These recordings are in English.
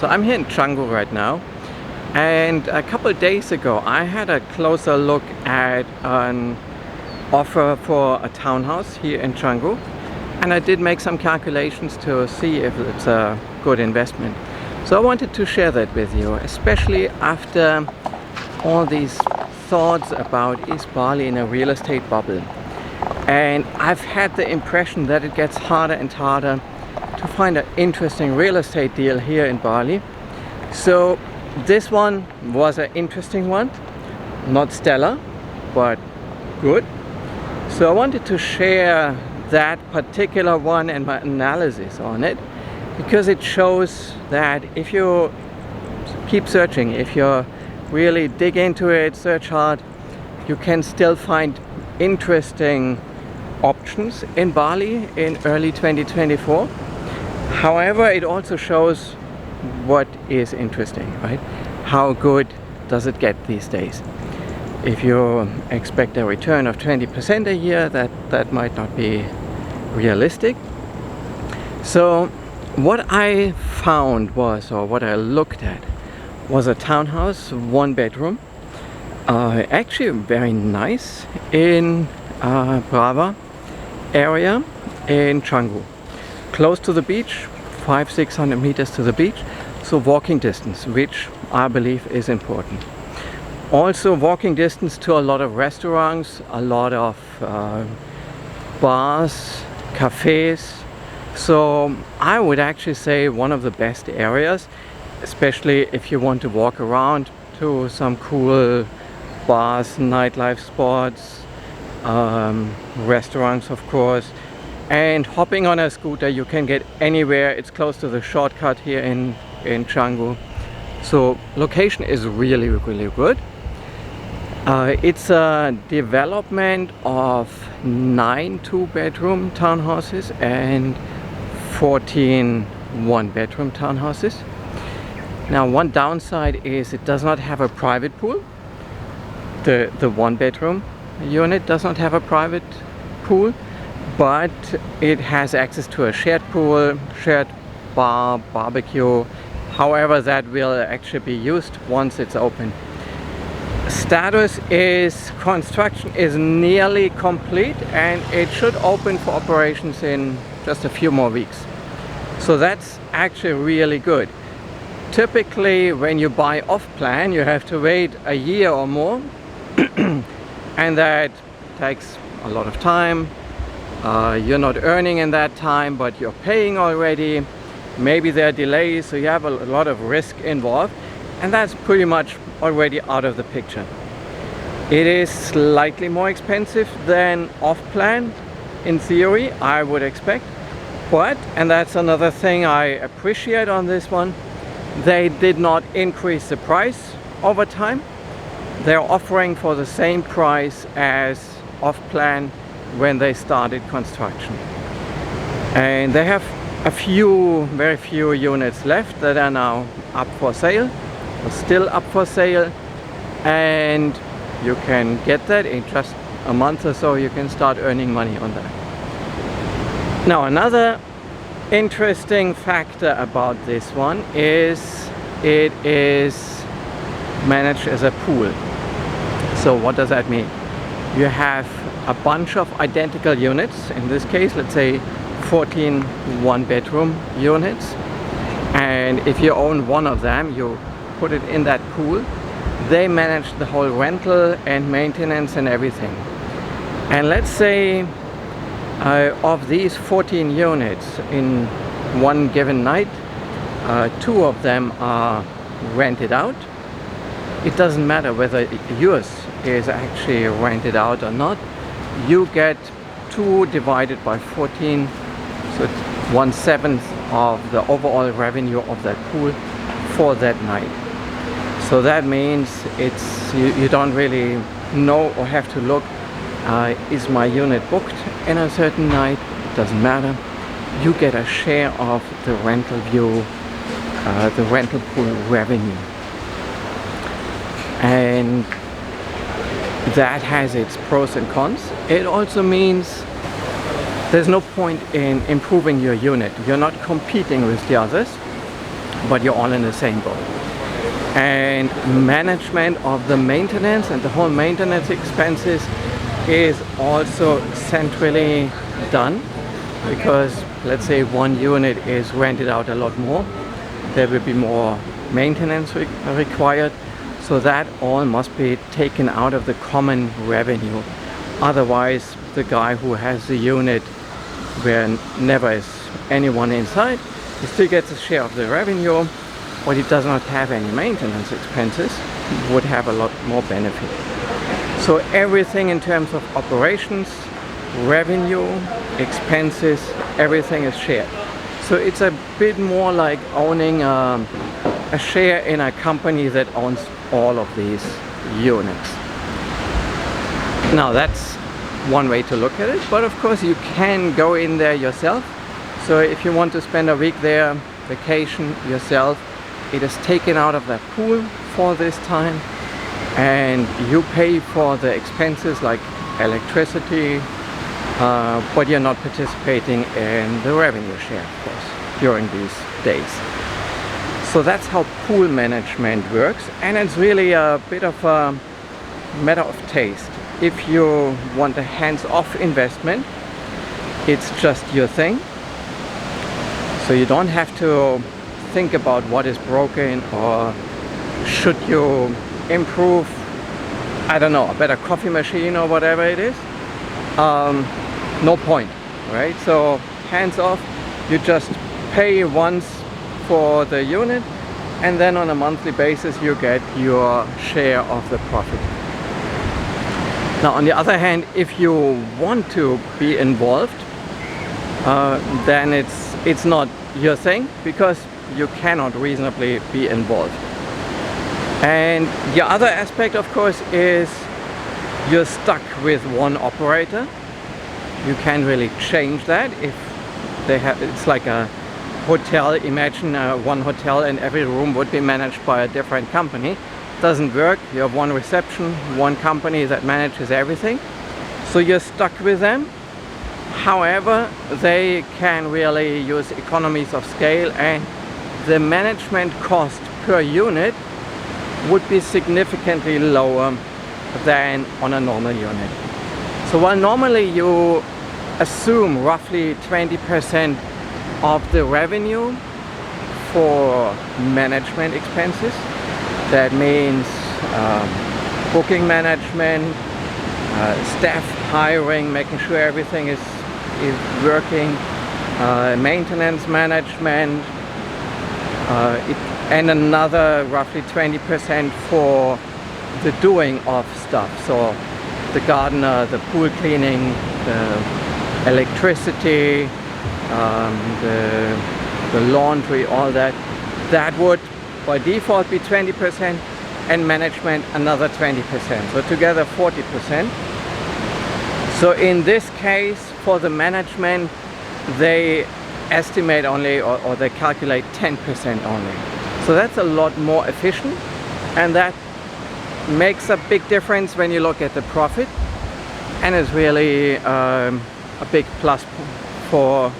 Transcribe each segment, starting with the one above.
So I'm here in Canggu right now, and a couple of days ago I had a closer look at an offer for a townhouse here in Canggu, and I did make some calculations to see if it's a good investment. So I wanted to share that with you, especially after all these thoughts about, is Bali in a real estate bubble? And I've had the impression that it gets harder and harder to find an interesting real estate deal here in Bali. So this one was an interesting one, not stellar, but good. So I wanted to share that particular one and my analysis on it, because it shows that if you keep searching, if you really dig into it, search hard, you can still find interesting options in Bali in early 2024. However, it also shows what is interesting, right? How good does it get these days? If you expect a return of 20% a year, that might not be realistic. So what I found was, or what I looked at, was a townhouse, 1 bedroom, actually very nice, in Brava area in Canggu, close to the beach, 500-600 meters to the beach, so walking distance, which I believe is important. Also walking distance to a lot of restaurants, a lot of bars, cafes. So I would actually say one of the best areas, especially if you want to walk around to some cool bars, nightlife spots, restaurants of course, and hopping on a scooter you can get anywhere. It's close to the shortcut here in Canggu. So location is really good. It's a development of 9 2-bedroom townhouses and 14 1-bedroom townhouses. Now, one downside is it does not have a private pool. The 1-bedroom unit does not have a private pool, but it has access to a shared pool, shared bar, barbecue. However, that will actually be used once it's open. Status is construction is nearly complete, and it should open for operations in just a few more weeks. So that's actually really good. Typically when you buy off plan you have to wait a year or more and that takes a lot of time. You're not earning in that time, but you're paying already. Maybe there are delays, so you have a lot of risk involved, and that's pretty much already out of the picture. It is slightly more expensive than off-plan, in theory, I would expect. But, and that's another thing I appreciate on this one, they did not increase the price over time. They're offering for the same price as off-plan when they started construction. And they have a few, very few units left that are now up for sale, or still up for sale, and you can get that in just a month or so. You can start earning money on that. Now, another interesting factor about this one is it is managed as a pool. So what does that mean? You have a bunch of identical units, in this case let's say 14 1-bedroom units, and if you own one of them you put it in that pool. They manage the whole rental and maintenance and everything. And let's say of these 14 units in one given night, 2 of them are rented out. It doesn't matter whether yours is actually rented out or not. You get 2 divided by 14, so it's 1/7 of the overall revenue of that pool for that night. So that means it's you don't really know or have to look, is my unit booked in a certain night? It doesn't matter. You get a share of the rental view, the rental pool revenue. And that has its pros and cons. It also means there's no point in improving your unit. You're not competing with the others. but you're all in the same boat. And management of the maintenance and the whole maintenance expenses is also centrally done, because let's say one unit is rented out a lot more, there will be more maintenance required, so that all must be taken out of the common revenue. Otherwise the guy who has the unit where never is anyone inside, he still gets a share of the revenue, but he does not have any maintenance expenses, would have a lot more benefit. So everything in terms of operations, revenue, expenses, everything is shared. So it's a bit more like owning a share in a company that owns all of these units. Now that's one way to look at it, but of course you can go in there yourself. So if you want to spend a week there, vacation yourself, it is taken out of that pool for this time, and you pay for the expenses like electricity, but you're not participating in the revenue share, of course, during these days. So that's how pool management works, and it's really a bit of a matter of taste. If you want a hands-off investment, it's just your thing. So you don't have to think about what is broken or should you improve, I don't know, a better coffee machine or whatever it is. No point, right? So hands-off, you just pay once for the unit, and then on a monthly basis you get your share of the profit. Now on the other hand, if you want to be involved, then it's not your thing, because you cannot reasonably be involved. And the other aspect, of course, is you're stuck with one operator. You can't really change that. If they have, it's like a hotel. Imagine one hotel and every room would be managed by a different company. Doesn't work. You have one reception, one company that manages everything, so you're stuck with them. However, they can really use economies of scale, and the management cost per unit would be significantly lower than on a normal unit. So while normally you assume roughly 20% of the revenue for management expenses, that means booking management, staff hiring, making sure everything is working, maintenance management, and another roughly 20% for the doing of stuff. So the gardener, the pool cleaning, the electricity, the laundry, all that. That would by default be 20%, and management another 20%. So together 40%. So in this case, for the management, they estimate only, or they calculate 10% only. So that's a lot more efficient, and that makes a big difference when you look at the profit, and is really a big plus for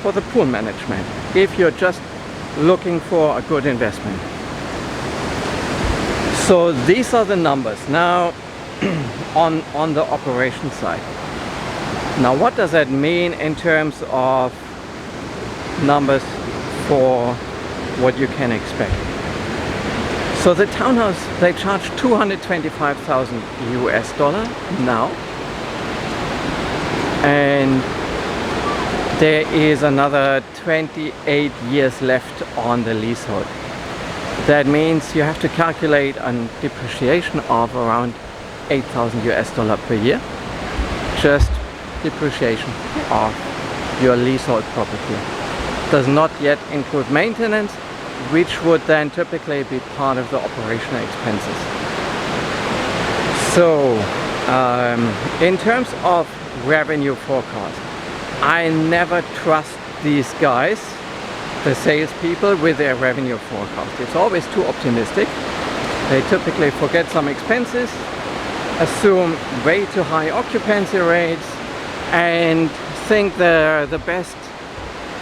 the pool management if you're just looking for a good investment. So these are the numbers now on the operation side. Now what does that mean in terms of numbers for what you can expect? So the townhouse, they charge $225,000 now, and there is another 28 years left on the leasehold. That means you have to calculate a depreciation of around $8,000 per year, just depreciation of your leasehold property. Does not yet include maintenance, which would then typically be part of the operational expenses. So in terms of revenue forecast, I never trust these guys, the salespeople, with their revenue forecast. It's always too optimistic. They typically forget some expenses, assume way too high occupancy rates, and think the best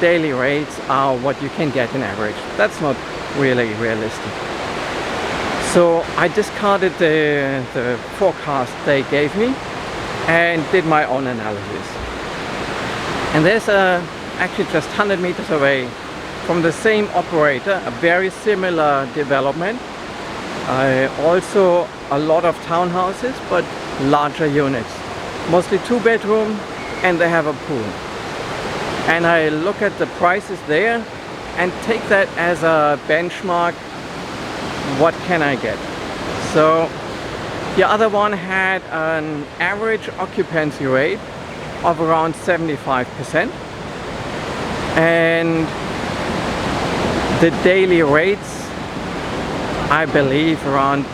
daily rates are what you can get in average. That's not really realistic. So I discarded the forecast they gave me and did my own analysis. And there's actually just 100 meters away from the same operator, a very similar development. Also a lot of townhouses, but larger units. Mostly 2-bedroom, and they have a pool. And I look at the prices there and take that as a benchmark. What can I get? So the other one had an average occupancy rate of around 75%, and the daily rates, I believe, around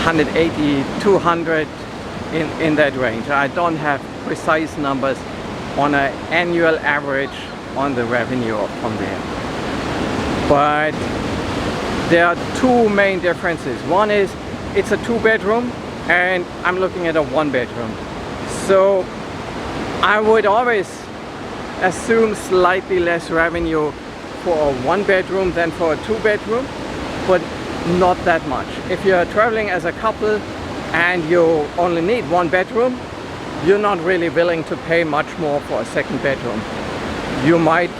180, 200 in that range. I don't have precise numbers on an annual average on the revenue from there. But there are two main differences. One is it's a 2-bedroom and I'm looking at a 1-bedroom. So I would always assume slightly less revenue for a 1-bedroom than for a 2-bedroom, but not that much. If you're traveling as a couple and you only need 1 bedroom, you're not really willing to pay much more for a 2nd bedroom. You might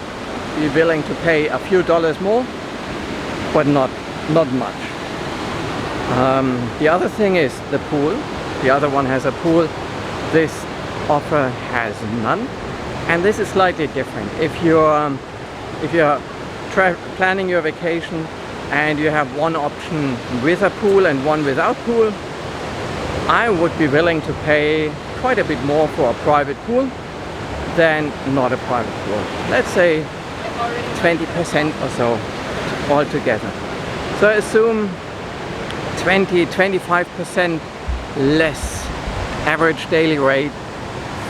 be willing to pay a few dollars more, but not much. The other thing is the pool. The other one has a pool. This offer has none, and this is slightly different. If you're planning your vacation and you have one option with a pool and one without pool, I would be willing to pay quite a bit more for a private pool than not a private pool. Let's say 20% or so altogether. So assume 20-25% less average daily rate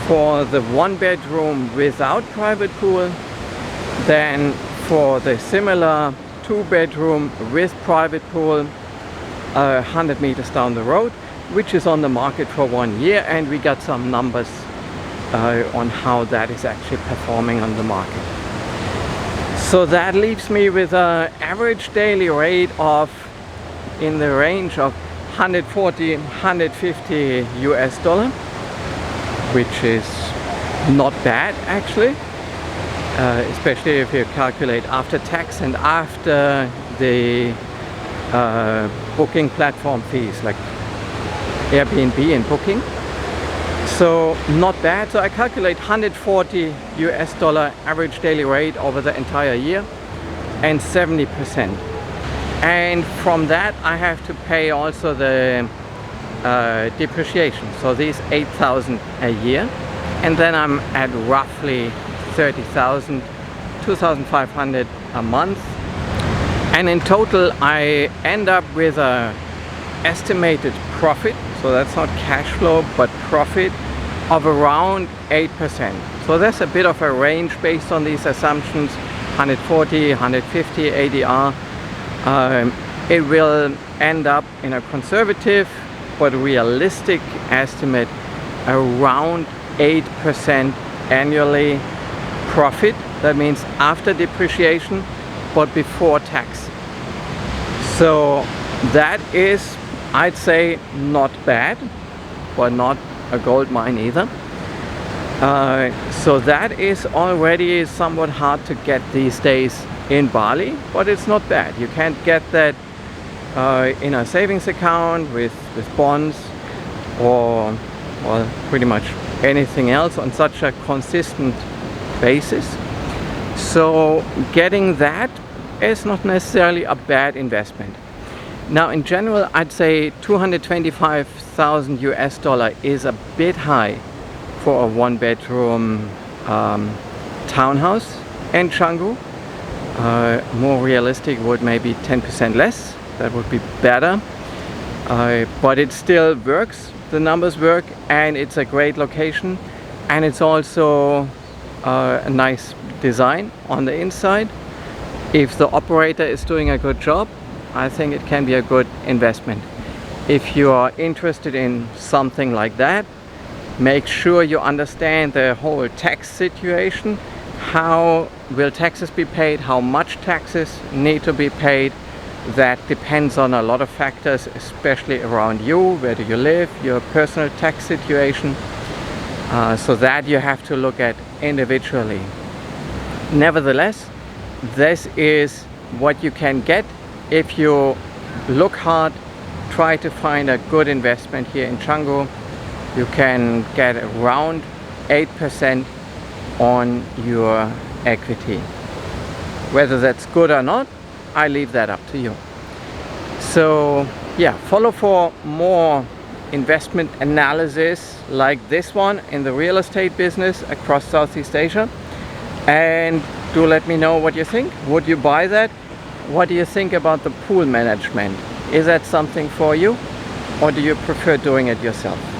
for the 1-bedroom without private pool than for the similar 2-bedroom with private pool 100 meters down the road, which is on the market for 1 year, and we got some numbers on how that is actually performing on the market. So that leaves me with an average daily rate of in the range of 140, 150 US dollar, which is not bad actually, especially if you calculate after tax and after the booking platform fees like Airbnb and Booking. So not bad. So I calculate 140 US dollar average daily rate over the entire year and 70%. And from that I have to pay also the depreciation. So these 8,000 a year, and then I'm at roughly 30,000, 2,500 a month. And in total I end up with a estimated profit, so that's not cash flow but profit, of around 8%. So there's a bit of a range based on these assumptions, 140, 150 ADR. It will end up in a conservative but realistic estimate around 8% annually profit. That means after depreciation but before tax. So that is, I'd say, not bad, but not a gold mine either. So that is already somewhat hard to get these days in Bali, but it's not bad. You can't get that in a savings account with bonds or pretty much anything else on such a consistent basis. So getting that is not necessarily a bad investment. Now in general I'd say 225,000 US dollar is a bit high for a 1-bedroom townhouse in Canggu. More realistic would maybe 10% less. That would be better, but it still works. The numbers work, and it's a great location, and it's also a nice design on the inside. If the operator is doing a good job, I think it can be a good investment. If you are interested in something like that, make sure you understand the whole tax situation, How will taxes be paid? How much taxes need to be paid? That depends on a lot of factors, especially around you. Where do you live? Your personal tax situation. So that you have to look at individually. Nevertheless, this is what you can get if you look hard, try to find a good investment here in Canggu. You can get around 8% on your equity. Whether that's good or not, I leave that up to you. So yeah, follow for more investment analysis like this one in the real estate business across Southeast Asia, and do let me know what you think. Would you buy that? What do you think about the pool management? Is that something for you, or do you prefer doing it yourself?